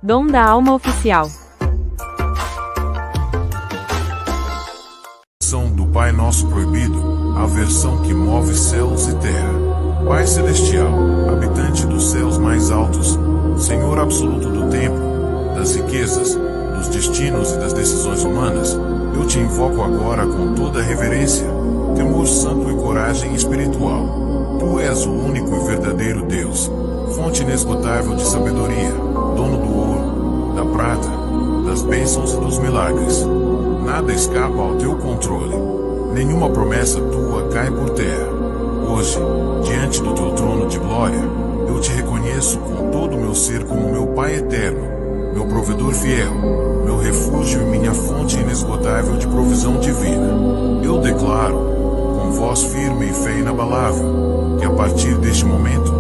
Dom da Alma Oficial. Do Pai Nosso proibido, a versão que move céus e terra. Pai Celestial, habitante dos céus mais altos, Senhor absoluto do tempo, das riquezas, dos destinos e das decisões humanas, eu te invoco agora com toda reverência, temor santo e coragem espiritual. Tu és o único e verdadeiro Deus, fonte inesgotável de sabedoria, dono do ouro, da prata, das bênçãos e dos milagres. Nada escapa ao teu controle. Nenhuma promessa tua cai por terra. Hoje, diante do teu trono de glória, eu te reconheço com todo o meu ser como meu Pai eterno, meu provedor fiel, meu refúgio e minha fonte inesgotável de provisão divina. Eu declaro, com voz firme e fé inabalável, que a partir deste momento,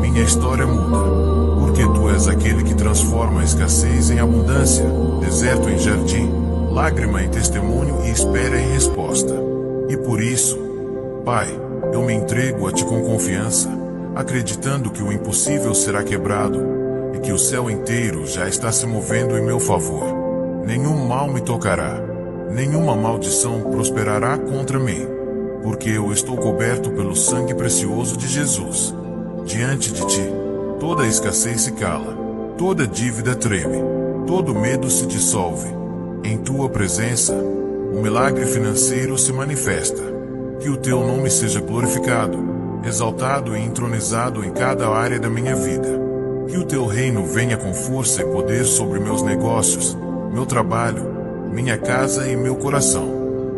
minha história muda. Porque tu és aquele que transforma a escassez em abundância, deserto em jardim, lágrima em testemunho e espera em resposta. E por isso, Pai, eu me entrego a Ti com confiança, acreditando que o impossível será quebrado e que o céu inteiro já está se movendo em meu favor. Nenhum mal me tocará, nenhuma maldição prosperará contra mim, porque eu estou coberto pelo sangue precioso de Jesus. Diante de Ti, toda escassez se cala, toda dívida treme, todo medo se dissolve. Em Tua presença, o milagre financeiro se manifesta. Que o Teu nome seja glorificado, exaltado e entronizado em cada área da minha vida. Que o Teu reino venha com força e poder sobre meus negócios, meu trabalho, minha casa e meu coração.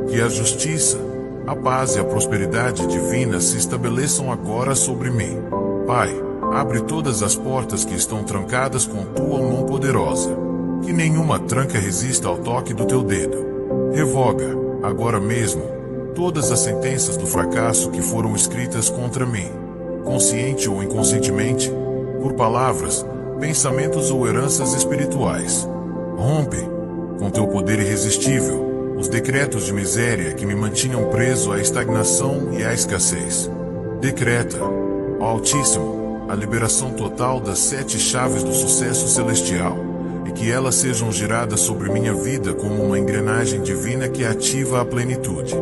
Que a justiça, a paz e a prosperidade divina se estabeleçam agora sobre mim. Pai, abre todas as portas que estão trancadas com Tua mão poderosa. Que nenhuma tranca resista ao toque do Teu dedo. Revoga, agora mesmo, todas as sentenças do fracasso que foram escritas contra mim, consciente ou inconscientemente, por palavras, pensamentos ou heranças espirituais. Rompe, com Teu poder irresistível, os decretos de miséria que me mantinham preso à estagnação e à escassez. Decreta, ó Altíssimo, a liberação total das 7 chaves do sucesso celestial, e que elas sejam giradas sobre minha vida como uma engrenagem divina que ativa a plenitude.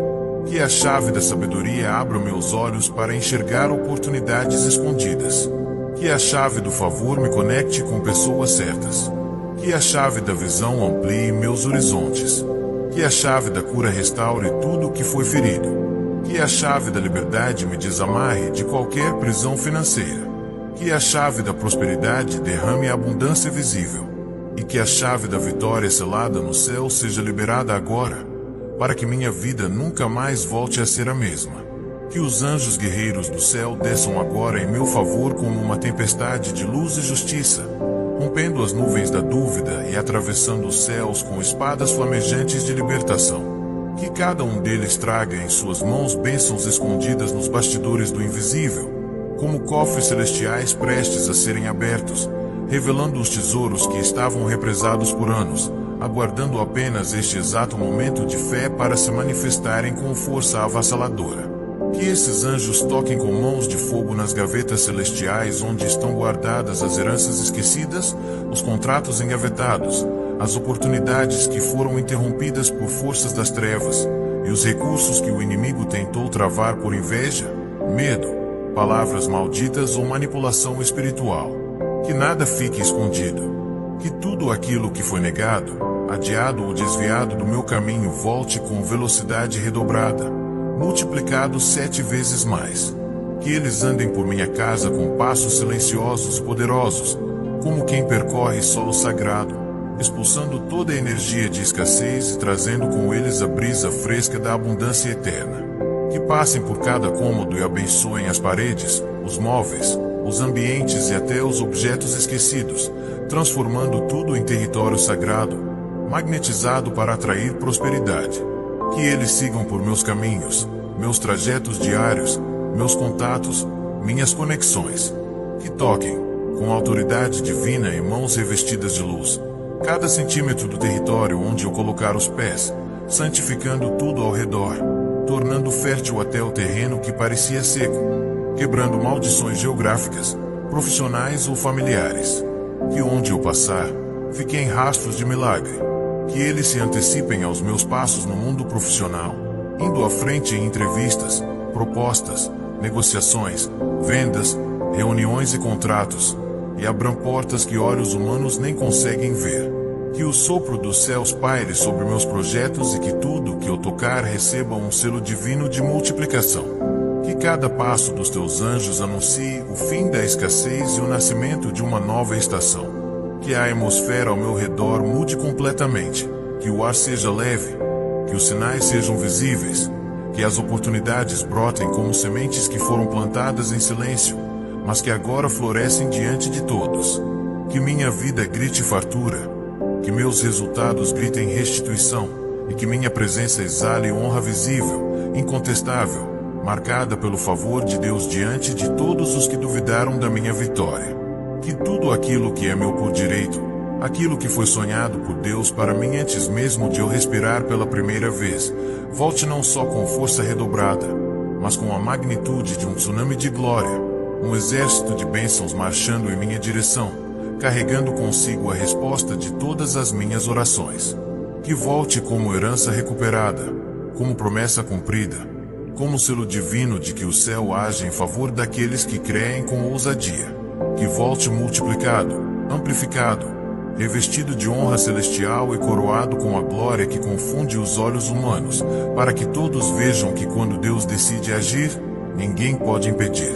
Que a chave da sabedoria abra meus olhos para enxergar oportunidades escondidas. Que a chave do favor me conecte com pessoas certas. Que a chave da visão amplie meus horizontes. Que a chave da cura restaure tudo o que foi ferido. Que a chave da liberdade me desamarre de qualquer prisão financeira. Que a chave da prosperidade derrame a abundância visível. E que a chave da vitória selada no céu seja liberada agora, para que minha vida nunca mais volte a ser a mesma. Que os anjos guerreiros do céu desçam agora em meu favor como uma tempestade de luz e justiça, rompendo as nuvens da dúvida e atravessando os céus com espadas flamejantes de libertação. Que cada um deles traga em suas mãos bênçãos escondidas nos bastidores do invisível, como cofres celestiais prestes a serem abertos, revelando os tesouros que estavam represados por anos, aguardando apenas este exato momento de fé para se manifestarem com força avassaladora. Que esses anjos toquem com mãos de fogo nas gavetas celestiais onde estão guardadas as heranças esquecidas, os contratos engavetados, as oportunidades que foram interrompidas por forças das trevas, e os recursos que o inimigo tentou travar por inveja, medo, palavras malditas ou manipulação espiritual. Que nada fique escondido. Que tudo aquilo que foi negado, adiado ou desviado do meu caminho volte com velocidade redobrada, multiplicado 7 vezes mais. Que eles andem por minha casa com passos silenciosos e poderosos, como quem percorre solo sagrado, expulsando toda a energia de escassez e trazendo com eles a brisa fresca da abundância eterna. Que passem por cada cômodo e abençoem as paredes, os móveis, os ambientes e até os objetos esquecidos, transformando tudo em território sagrado, magnetizado para atrair prosperidade. Que eles sigam por meus caminhos, meus trajetos diários, meus contatos, minhas conexões. Que toquem, com autoridade divina e mãos revestidas de luz, cada centímetro do território onde eu colocar os pés, santificando tudo ao redor, tornando fértil até o terreno que parecia seco, quebrando maldições geográficas, profissionais ou familiares. Que onde eu passar, fiquem rastros de milagre. Que eles se antecipem aos meus passos no mundo profissional, indo à frente em entrevistas, propostas, negociações, vendas, reuniões e contratos, e abram portas que olhos humanos nem conseguem ver. Que o sopro dos céus paire sobre meus projetos e que tudo que eu tocar receba um selo divino de multiplicação. Que cada passo dos teus anjos anuncie o fim da escassez e o nascimento de uma nova estação. Que a atmosfera ao meu redor mude completamente, que o ar seja leve, que os sinais sejam visíveis, que as oportunidades brotem como sementes que foram plantadas em silêncio, mas que agora florescem diante de todos. Que minha vida grite fartura, que meus resultados gritem restituição, e que minha presença exale honra visível, incontestável, marcada pelo favor de Deus diante de todos os que duvidaram da minha vitória. Que tudo aquilo que é meu por direito, aquilo que foi sonhado por Deus para mim antes mesmo de eu respirar pela primeira vez, volte não só com força redobrada, mas com a magnitude de um tsunami de glória, um exército de bênçãos marchando em minha direção, carregando consigo a resposta de todas as minhas orações. Que volte como herança recuperada, como promessa cumprida, como selo divino de que o céu age em favor daqueles que creem com ousadia. Que volte multiplicado, amplificado, revestido de honra celestial e coroado com a glória que confunde os olhos humanos, para que todos vejam que quando Deus decide agir, ninguém pode impedir.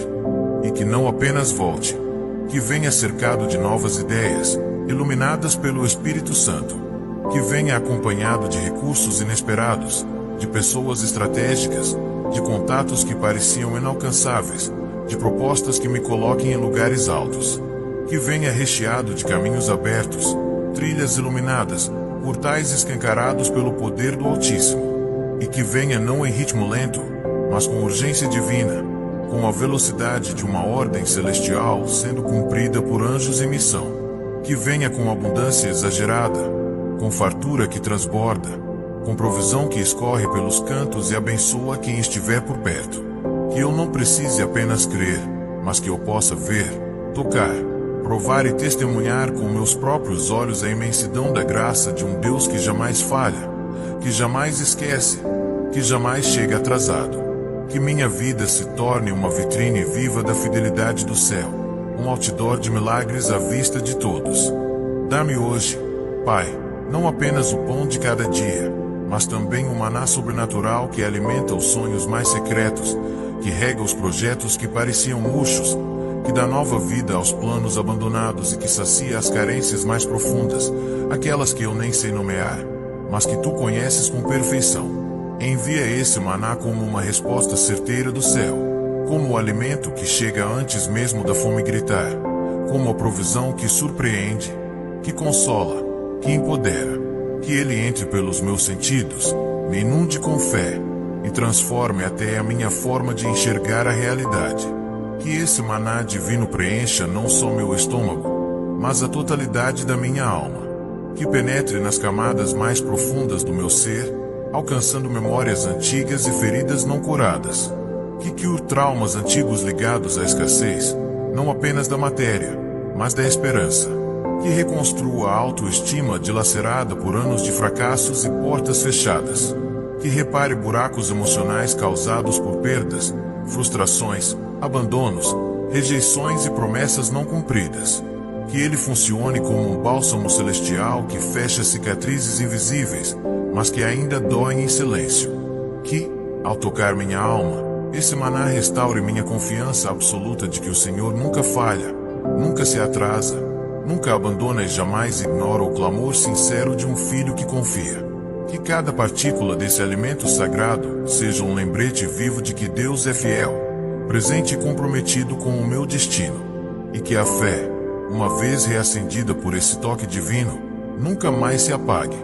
E que não apenas volte, que venha cercado de novas ideias, iluminadas pelo Espírito Santo. Que venha acompanhado de recursos inesperados, de pessoas estratégicas, de contatos que pareciam inalcançáveis, de propostas que me coloquem em lugares altos. Que venha recheado de caminhos abertos, trilhas iluminadas, portais escancarados pelo poder do Altíssimo. E que venha não em ritmo lento, mas com urgência divina, com a velocidade de uma ordem celestial sendo cumprida por anjos em missão. Que venha com abundância exagerada, com fartura que transborda, com provisão que escorre pelos cantos e abençoa quem estiver por perto. Que eu não precise apenas crer, mas que eu possa ver, tocar, provar e testemunhar com meus próprios olhos a imensidão da graça de um Deus que jamais falha, que jamais esquece, que jamais chega atrasado. Que minha vida se torne uma vitrine viva da fidelidade do céu, um outdoor de milagres à vista de todos. Dá-me hoje, Pai, não apenas o pão de cada dia, mas também o maná sobrenatural que alimenta os sonhos mais secretos, que rega os projetos que pareciam murchos, que dá nova vida aos planos abandonados e que sacia as carências mais profundas, aquelas que eu nem sei nomear, mas que tu conheces com perfeição. Envia esse maná como uma resposta certeira do céu, como o alimento que chega antes mesmo da fome gritar, como a provisão que surpreende, que consola, que empodera. Que ele entre pelos meus sentidos, me inunde com fé, e transforme até a minha forma de enxergar a realidade. Que esse maná divino preencha não só meu estômago, mas a totalidade da minha alma. Que penetre nas camadas mais profundas do meu ser, alcançando memórias antigas e feridas não curadas. Que cure traumas antigos ligados à escassez, não apenas da matéria, mas da esperança. Que reconstrua a autoestima dilacerada por anos de fracassos e portas fechadas. Que repare buracos emocionais causados por perdas, frustrações, abandonos, rejeições e promessas não cumpridas. Que ele funcione como um bálsamo celestial que fecha cicatrizes invisíveis, mas que ainda doem em silêncio. Que, ao tocar minha alma, esse maná restaure minha confiança absoluta de que o Senhor nunca falha, nunca se atrasa, nunca abandona e jamais ignora o clamor sincero de um filho que confia. Que cada partícula desse alimento sagrado seja um lembrete vivo de que Deus é fiel, presente e comprometido com o meu destino. E que a fé, uma vez reacendida por esse toque divino, nunca mais se apague.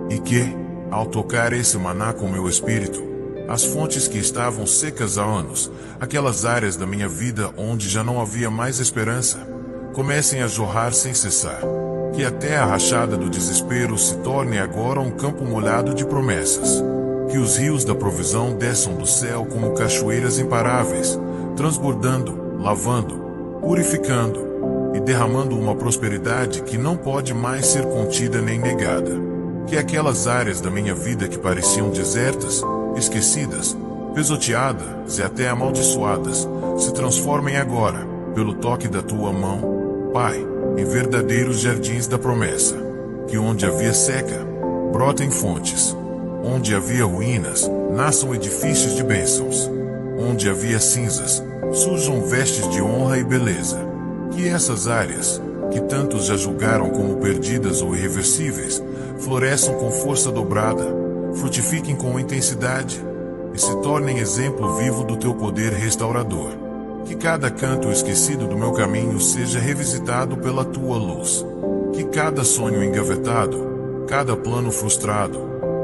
E que, ao tocar esse maná com meu espírito, as fontes que estavam secas há anos, aquelas áreas da minha vida onde já não havia mais esperança, comecem a jorrar sem cessar. Que até a rachada do desespero se torne agora um campo molhado de promessas. Que os rios da provisão desçam do céu como cachoeiras imparáveis, transbordando, lavando, purificando, e derramando uma prosperidade que não pode mais ser contida nem negada. Que aquelas áreas da minha vida que pareciam desertas, esquecidas, pisoteadas e até amaldiçoadas, se transformem agora, pelo toque da tua mão, Pai, em verdadeiros jardins da promessa. Que onde havia seca, brotem fontes. Onde havia ruínas, nasçam edifícios de bênçãos. Onde havia cinzas, surjam vestes de honra e beleza. Que essas áreas, que tantos já julgaram como perdidas ou irreversíveis, floresçam com força dobrada, frutifiquem com intensidade e se tornem exemplo vivo do teu poder restaurador. Que cada canto esquecido do meu caminho seja revisitado pela tua luz. Que cada sonho engavetado, cada plano frustrado,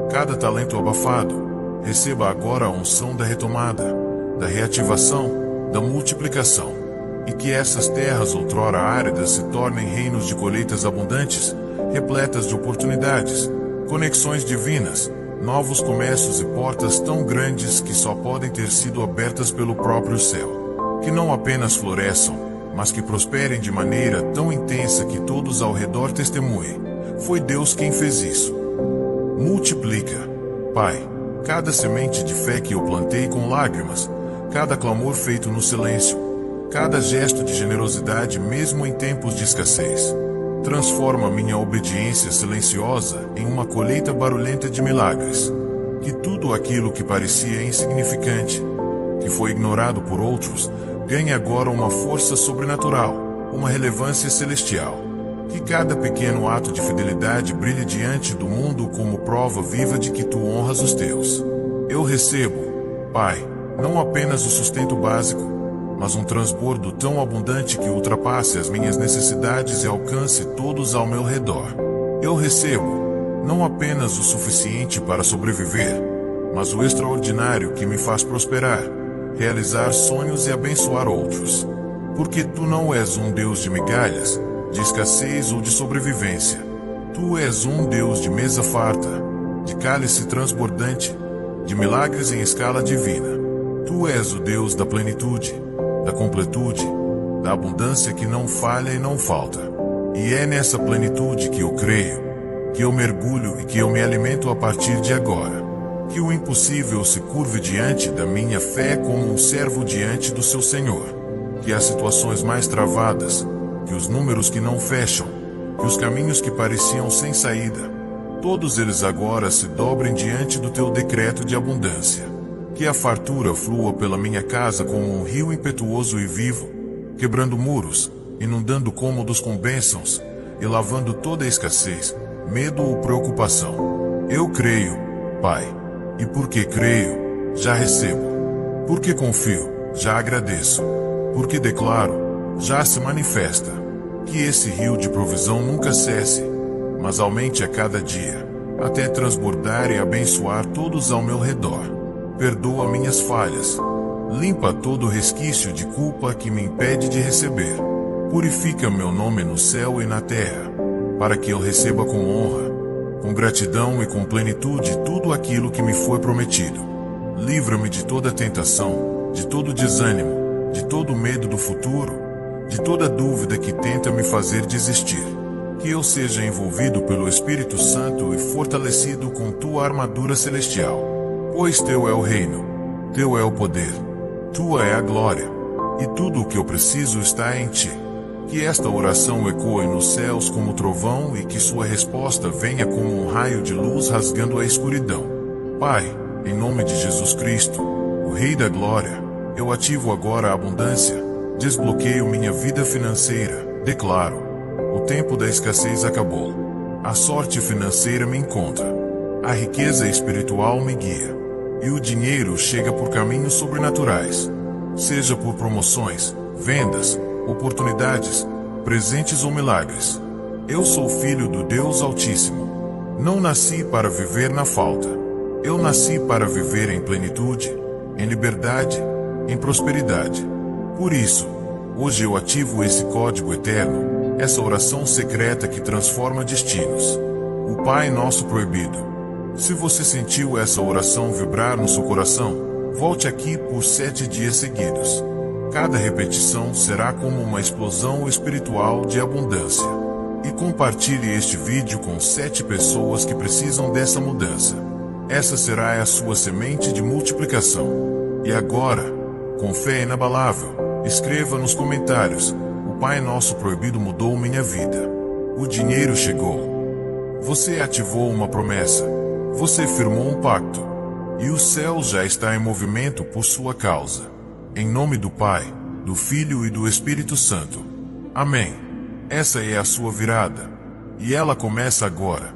cada talento abafado, receba agora a unção da retomada, da reativação, da multiplicação. E que essas terras outrora áridas se tornem reinos de colheitas abundantes, repletas de oportunidades, conexões divinas, novos comércios e portas tão grandes que só podem ter sido abertas pelo próprio céu. Que não apenas floresçam, mas que prosperem de maneira tão intensa que todos ao redor testemunhem. Foi Deus quem fez isso. Multiplica, Pai, cada semente de fé que eu plantei com lágrimas, cada clamor feito no silêncio, cada gesto de generosidade mesmo em tempos de escassez. Transforma minha obediência silenciosa em uma colheita barulhenta de milagres. Que tudo aquilo que parecia insignificante, que foi ignorado por outros, ganhe agora uma força sobrenatural, uma relevância celestial. Que cada pequeno ato de fidelidade brilhe diante do mundo como prova viva de que tu honras os teus. Eu recebo, Pai, não apenas o sustento básico, mas um transbordo tão abundante que ultrapasse as minhas necessidades e alcance todos ao meu redor. Eu recebo, não apenas o suficiente para sobreviver, mas o extraordinário que me faz prosperar, realizar sonhos e abençoar outros. Porque tu não és um Deus de migalhas, de escassez ou de sobrevivência. Tu és um Deus de mesa farta, de cálice transbordante, de milagres em escala divina. Tu és o Deus da plenitude, da completude, da abundância que não falha e não falta. E é nessa plenitude que eu creio, que eu mergulho e que eu me alimento a partir de agora. Que o impossível se curve diante da minha fé como um servo diante do seu Senhor. Que as situações mais travadas, que os números que não fecham, que os caminhos que pareciam sem saída, todos eles agora se dobrem diante do teu decreto de abundância. Que a fartura flua pela minha casa como um rio impetuoso e vivo, quebrando muros, inundando cômodos com bênçãos e lavando toda a escassez, medo ou preocupação. Eu creio, Pai, e porque creio, já recebo. Porque confio, já agradeço. Porque declaro, já se manifesta. Que esse rio de provisão nunca cesse, mas aumente a cada dia, até transbordar e abençoar todos ao meu redor. Perdoa minhas falhas. Limpa todo resquício de culpa que me impede de receber. Purifica meu nome no céu e na terra, para que eu receba com honra, com gratidão e com plenitude tudo aquilo que me foi prometido. Livra-me de toda tentação, de todo desânimo, de todo medo do futuro, de toda dúvida que tenta me fazer desistir. Que eu seja envolvido pelo Espírito Santo e fortalecido com tua armadura celestial. Pois teu é o reino, teu é o poder, tua é a glória, e tudo o que eu preciso está em ti. Que esta oração ecoe nos céus como trovão e que sua resposta venha como um raio de luz rasgando a escuridão. Pai, em nome de Jesus Cristo, o Rei da Glória, eu ativo agora a abundância, desbloqueio minha vida financeira, declaro, o tempo da escassez acabou. A sorte financeira me encontra, a riqueza espiritual me guia. E o dinheiro chega por caminhos sobrenaturais, seja por promoções, vendas, oportunidades, presentes ou milagres. Eu sou filho do Deus Altíssimo. Não nasci para viver na falta. Eu nasci para viver em plenitude, em liberdade, em prosperidade. Por isso, hoje eu ativo esse código eterno, essa oração secreta que transforma destinos. O Pai Nosso proibido. Se você sentiu essa oração vibrar no seu coração, volte aqui por 7 dias seguidos. Cada repetição será como uma explosão espiritual de abundância. E compartilhe este vídeo com 7 pessoas que precisam dessa mudança. Essa será a sua semente de multiplicação. E agora, com fé inabalável, escreva nos comentários: o Pai Nosso proibido mudou minha vida. O dinheiro chegou. Você ativou uma promessa. Você firmou um pacto. E o céu já está em movimento por sua causa. Em nome do Pai, do Filho e do Espírito Santo. Amém. Essa é a sua virada. E ela começa agora.